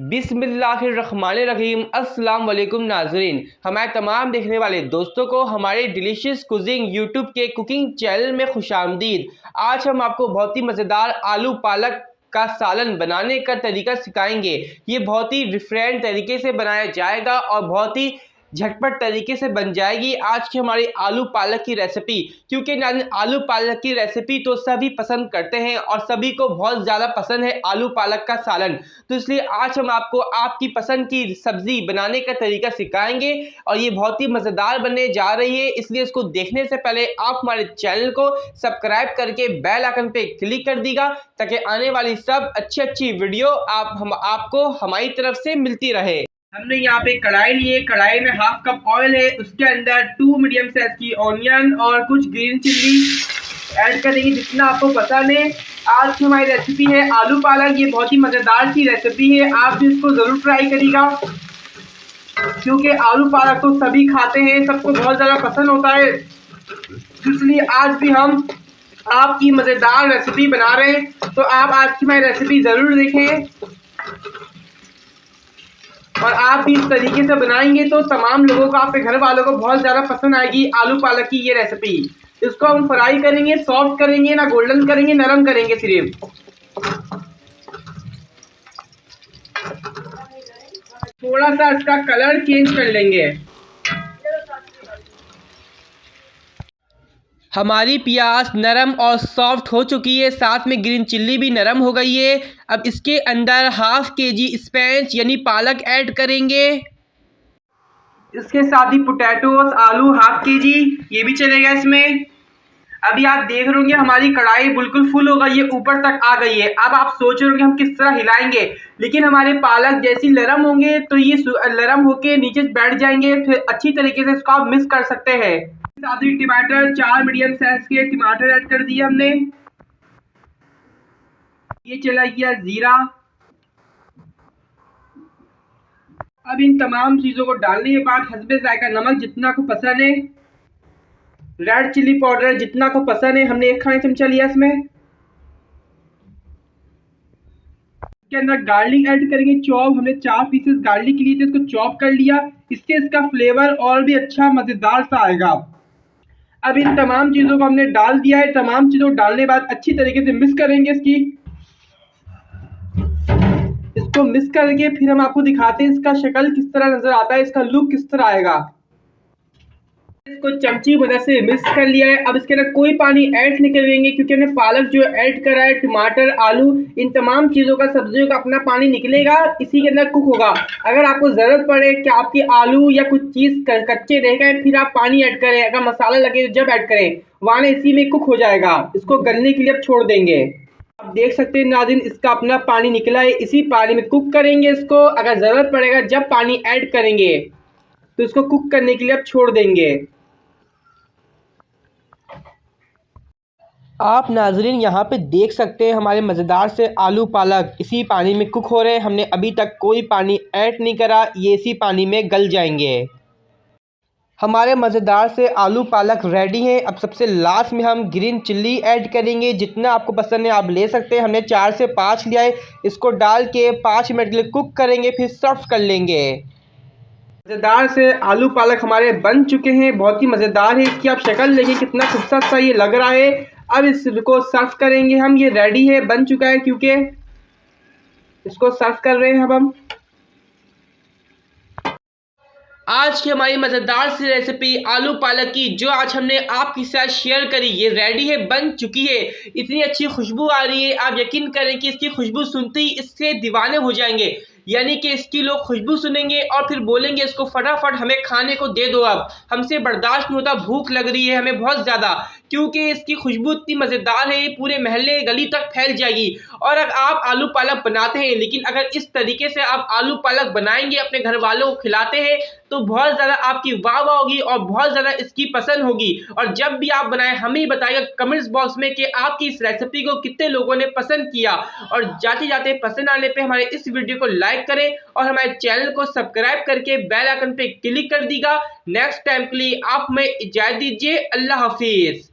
बिस्मिल्लाहिर्रहमानिर्रहीम। अस्सलाम वालेकुम नाज़रीन, हमारे तमाम देखने वाले दोस्तों को हमारे डिलीशियस कुकिंग यूट्यूब के कुकिंग चैनल में खुशामदीद। आज हम आपको बहुत ही मज़ेदार आलू पालक का सालन बनाने का तरीका सिखाएंगे। ये बहुत ही डिफरेंट तरीके से बनाया जाएगा और बहुत ही झटपट तरीके से बन जाएगी आज की हमारी आलू पालक की रेसिपी। क्योंकि आलू पालक की रेसिपी तो सभी पसंद करते हैं और सभी को बहुत ज़्यादा पसंद है आलू पालक का सालन। तो इसलिए आज हम आपको आपकी पसंद की सब्ज़ी बनाने का तरीका सिखाएंगे और ये बहुत ही मज़ेदार बनने जा रही है। इसलिए इसको देखने से पहले आप हमारे चैनल को सब्सक्राइब करके बेल आइकन पे क्लिक कर दीजिएगा ताकि आने वाली सब अच्छी वीडियो आपको हमारी तरफ से मिलती रहे। हमने यहाँ पे कढ़ाई ली है, कढ़ाई में हाफ कप ऑयल है, उसके अंदर 2 मीडियम साइज की ऑनियन और कुछ ग्रीन चिल्ली ऐड करेंगे जितना आपको पसंद है। आज की हमारी रेसिपी है आलू पालक। ये बहुत ही मज़ेदार सी रेसिपी है, आप भी इसको ज़रूर ट्राई करिएगा क्योंकि आलू पालक तो सभी खाते हैं, सबको बहुत ज़्यादा पसंद होता है। इसलिए आज भी हम आपकी मज़ेदार रेसिपी बना रहे हैं, तो आप आज की हमारी रेसिपी ज़रूर देखें और आप भी इस तरीके से बनाएंगे तो तमाम लोगों को, आपके घर वालों को बहुत ज़्यादा पसंद आएगी आलू पालक की ये रेसिपी। इसको हम फ्राई करेंगे, सॉफ्ट करेंगे, ना गोल्डन करेंगे, नरम करेंगे सिर्फ। थोड़ा सा इसका कलर चेंज कर लेंगे। हमारी प्याज नरम और सॉफ्ट हो चुकी है, साथ में ग्रीन चिल्ली भी नरम हो गई है। अब इसके अंदर हाफ केजी स्पिनच यानी पालक ऐड करेंगे। इसके साथ ही पोटैटोस आलू हाफ केजी ये भी चलेगा इसमें। अभी आप देख रहे होंगे हमारी कढ़ाई बिल्कुल फुल हो गई है, ऊपर तक आ गई है। अब आप सोच रहे होंगे हम किस तरह हिलाएंगे, लेकिन हमारे पालक जैसी नरम होंगे तो ये नरम होके नीचे बैठ जाएंगे, फिर अच्छी तरीके से इसको आप मिक्स कर सकते हैं। साथ ही टमाटर 4 मीडियम साइज के टमाटर ऐड कर दिए हमने। ये चला गया जीरा। अब इन तमाम चीजों को डालने के बाद हस्बे जायका नमक जितना को पसंद है, रेड चिल्ली पाउडर जितना को पसंद है, हमने 1 खाने चमचा लिया इसमें। इसके अंदर गार्लिक ऐड करेंगे, चॉप। हमने 4 पीसेस गार्लिक लिए थे, इसको चॉप कर लिया। इससे इसका फ्लेवर और भी अच्छा मजेदार सा आएगा। अब इन तमाम चीज़ों को हमने डाल दिया है। तमाम चीज़ों को डालने के बाद अच्छी तरीके से मिक्स करेंगे इसको मिक्स करके फिर हम आपको दिखाते हैं इसका शक्ल किस तरह नजर आता है, इसका लुक किस तरह आएगा। इसको चमची मदद से मिक्स कर लिया है। अब इसके अंदर कोई पानी ऐड नहीं करेंगे क्योंकि हमने पालक जो ऐड करा है, टमाटर आलू इन तमाम चीज़ों का, सब्जियों का अपना पानी निकलेगा, इसी के अंदर कुक होगा। अगर आपको ज़रूरत पड़े कि आपके आलू या कुछ चीज़ कच्चे रह गए फिर आप पानी ऐड करें, अगर मसाला लगे जब ऐड करें, वहाँ इसी में कुक हो जाएगा। इसको गलने के लिए अब छोड़ देंगे। आप देख सकते हैं नाज़रीन इसका अपना पानी निकला है, इसी पानी में कुक करेंगे इसको। अगर ज़रूरत पड़ेगा जब पानी ऐड करेंगे तो इसको कुक करने के लिए अब छोड़ देंगे। आप नाजरीन यहाँ पे देख सकते हैं हमारे मज़ेदार से आलू पालक इसी पानी में कुक हो रहे हैं। हमने अभी तक कोई पानी ऐड नहीं करा, ये इसी पानी में गल जाएंगे। हमारे मज़ेदार से आलू पालक रेडी हैं। अब सबसे लास्ट में हम ग्रीन चिल्ली ऐड करेंगे, जितना आपको पसंद है आप ले सकते हैं। हमने 4 से 5 लिया है। इसको डाल के 5 मिनट के लिए कुक करेंगे, फिर सर्व कर लेंगे। मज़ेदार से आलू पालक हमारे बन चुके हैं, बहुत ही मज़ेदार है। इसकी आप शक्ल देखिए कितना खूबसूरत सा ये लग रहा है। अब इसको सर्व करेंगे हम, ये रेडी है, बन चुका है क्योंकि इसको सर्व कर रहे हैं अब हम। आज की हमारी मज़ेदार सी रेसिपी आलू पालक की जो आज हमने आपके साथ शेयर करी, ये रेडी है, बन चुकी है। इतनी अच्छी खुशबू आ रही है, आप यकीन करें कि इसकी खुशबू सुनते ही इससे दीवाने हो जाएंगे। यानी कि इसकी लोग खुशबू सुनेंगे और फिर बोलेंगे इसको फटाफट हमें खाने को दे दो, अब हमसे बर्दाश्त नहीं होता, भूख लग रही है हमें बहुत ज़्यादा, क्योंकि इसकी खुशबू इतनी मज़ेदार है पूरे महल्ले गली तक फैल जाएगी। और अगर आप आलू पालक बनाते हैं, लेकिन अगर इस तरीके से आप आलू पालक बनाएंगे, अपने घर वालों को खिलाते हैं, तो बहुत ज़्यादा आपकी वाह वाह होगी और बहुत ज़्यादा इसकी पसंद होगी। और जब भी आप बनाएं हमें बताइएगा कमेंट्स बॉक्स में कि आपकी इस रेसिपी को कितने लोगों ने पसंद किया। और जाते जाते पसंद आने पे हमारे इस वीडियो को लाइक करें और हमारे चैनल को सब्सक्राइब करके बेल आइकन पे क्लिक कर दीजिएगा। नेक्स्ट टाइम के लिए आप हमें इजाज़त दीजिए। अल्लाह हाफिज़।